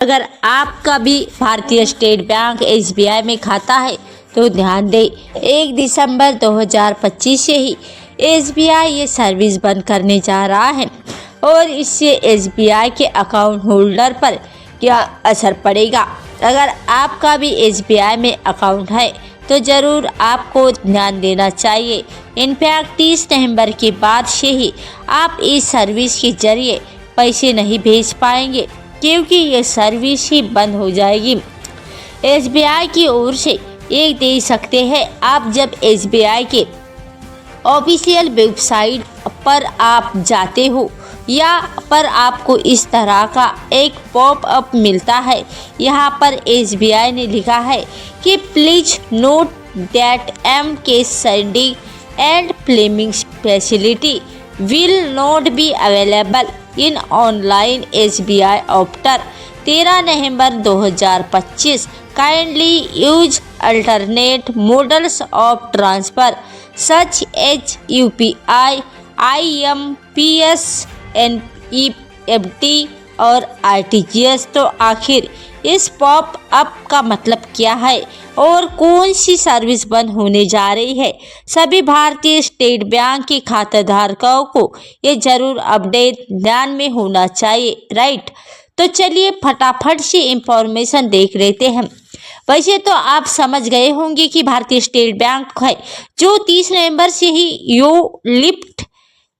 अगर आपका भी भारतीय स्टेट बैंक SBI में खाता है तो ध्यान दें, 1 दिसंबर 2025 से ही SBI ये सर्विस बंद करने जा रहा है और इससे SBI के अकाउंट होल्डर पर क्या असर पड़ेगा। अगर आपका भी SBI में अकाउंट है तो ज़रूर आपको ध्यान देना चाहिए। इनफैक्ट 30 नवंबर के बाद से ही आप इस सर्विस के जरिए पैसे नहीं भेज पाएंगे क्योंकि ये सर्विस ही बंद हो जाएगी। SBI की ओर से एक दे सकते हैं, आप जब SBI के ऑफिशियल वेबसाइट पर आप जाते हो या पर आपको इस तरह का एक पॉपअप मिलता है। यहाँ पर SBI ने लिखा है कि please note that MK sending and claiming facility will not be available in online SBI after 13 November 2025। Kindly use alternate models of transfer such as UPI, IMPS, NEFT और RTGS। तो आखिर इस पॉप अप का मतलब क्या है और कौन सी सर्विस बंद होने जा रही है? सभी भारतीय स्टेट बैंक के खाताधारकों को ये जरूर अपडेट ध्यान में होना चाहिए, राइट। तो चलिए फटाफट से इंफॉर्मेशन देख लेते हैं। वैसे तो आप समझ गए होंगे कि भारतीय स्टेट बैंक है जो 30 नवंबर से ही यो लिफ्ट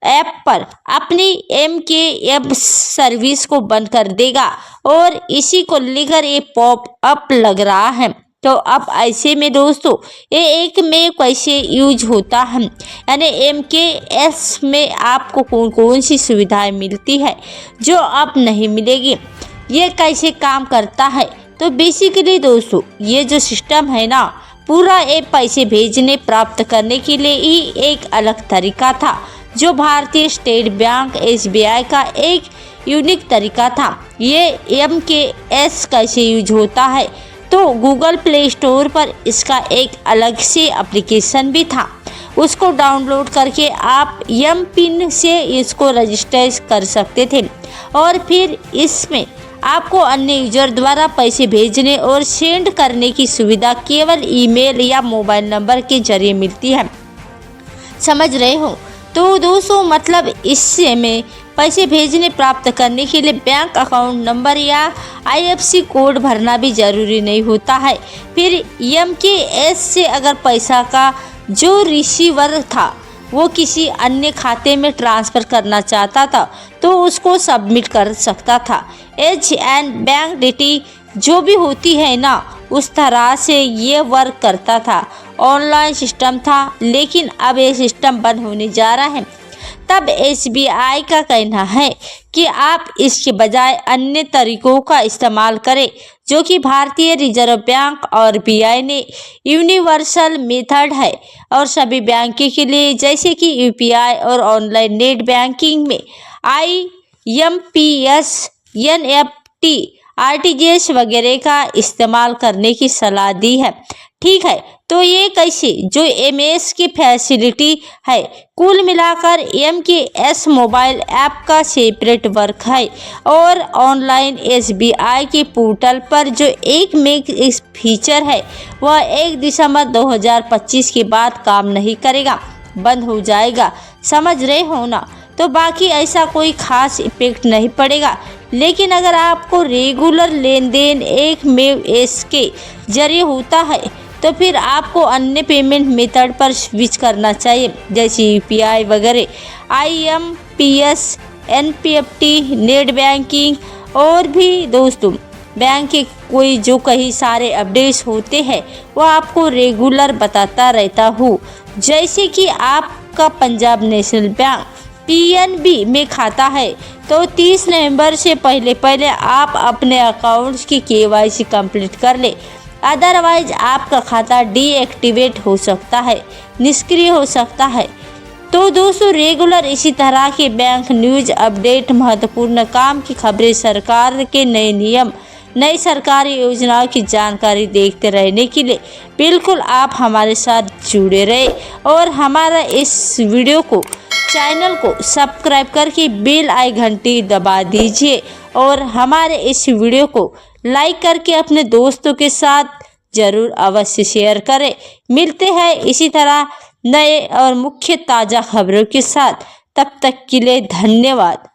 ऐप पर अपनी MKF सर्विस को बंद कर देगा और इसी को लेकर ये पॉप अप लग रहा है। तो अब ऐसे में दोस्तों ये एक में कैसे यूज होता है, यानी MKS में आपको कौन कौन सी सुविधाएं मिलती है जो अब नहीं मिलेगी, ये कैसे काम करता है। तो बेसिकली दोस्तों ये जो सिस्टम है ना, पूरा ये पैसे भेजने प्राप्त करने के लिए ही एक अलग तरीका था जो भारतीय स्टेट बैंक SBI का एक यूनिक तरीका था। ये MKS कैसे यूज होता है, तो गूगल प्ले स्टोर पर इसका एक अलग से एप्लीकेशन भी था, उसको डाउनलोड करके आप MPIN से इसको रजिस्टर कर सकते थे और फिर इसमें आपको अन्य यूजर द्वारा पैसे भेजने और सेंड करने की सुविधा केवल ईमेल या मोबाइल नंबर के जरिए मिलती है। समझ रहे हो? तो दोस्तों मतलब इससे में पैसे भेजने प्राप्त करने के लिए बैंक अकाउंट नंबर या IFSC कोड भरना भी ज़रूरी नहीं होता है। फिर MKS से अगर पैसा का जो रिसीवर था वो किसी अन्य खाते में ट्रांसफ़र करना चाहता था तो उसको सबमिट कर सकता था। एंड बैंक डिटेल जो भी होती है ना, उस तरह से ये वर्क करता था। ऑनलाइन सिस्टम था, लेकिन अब ये सिस्टम बंद होने जा रहा है। तब SBI का कहना है कि आप इसके बजाय अन्य तरीकों का इस्तेमाल करें जो कि भारतीय रिजर्व बैंक और RBI ने यूनिवर्सल मेथड है और सभी बैंकों के लिए, जैसे कि UPI और ऑनलाइन नेट बैंकिंग में IMPS, NEFT, RTGS वगैरह का इस्तेमाल करने की सलाह दी है। ठीक है, तो ये कैसे जो MS की फैसिलिटी है, कुल मिलाकर MKS मोबाइल ऐप का सेपरेट वर्क है और ऑनलाइन SBI के पोर्टल पर जो एक में इस फीचर है वह 1 दिसंबर 2025 के बाद काम नहीं करेगा, बंद हो जाएगा। समझ रहे हो ना? तो बाकी ऐसा कोई खास इफेक्ट नहीं पड़ेगा, लेकिन अगर आपको रेगुलर लेन देन एक में इसके जरिए होता है तो फिर आपको अन्य पेमेंट मेथड पर स्विच करना चाहिए, जैसे UPI वगैरह, IMPS, NEFT, नेट बैंकिंग और भी दोस्तों बैंक के कोई जो कई सारे अपडेट्स होते हैं वो आपको रेगुलर बताता रहता हूँ। जैसे कि आपका पंजाब नेशनल बैंक PNB में खाता है तो 30 नवंबर से पहले आप अपने अकाउंट्स की KYC कंप्लीट कर ले, अदरवाइज आपका खाता डीएक्टिवेट हो सकता है, निष्क्रिय हो सकता है। तो दोस्तों रेगुलर इसी तरह के बैंक न्यूज अपडेट, महत्वपूर्ण काम की खबरें, सरकार के नए नियम, नई सरकारी योजनाओं की जानकारी देखते रहने के लिए बिल्कुल आप हमारे साथ जुड़े रहे और हमारा इस वीडियो को चैनल को सब्सक्राइब करके बेल आई घंटी दबा दीजिए और हमारे इस वीडियो को लाइक करके अपने दोस्तों के साथ जरूर अवश्य शेयर करें। मिलते हैं इसी तरह नए और मुख्य ताज़ा खबरों के साथ, तब तक के लिए धन्यवाद।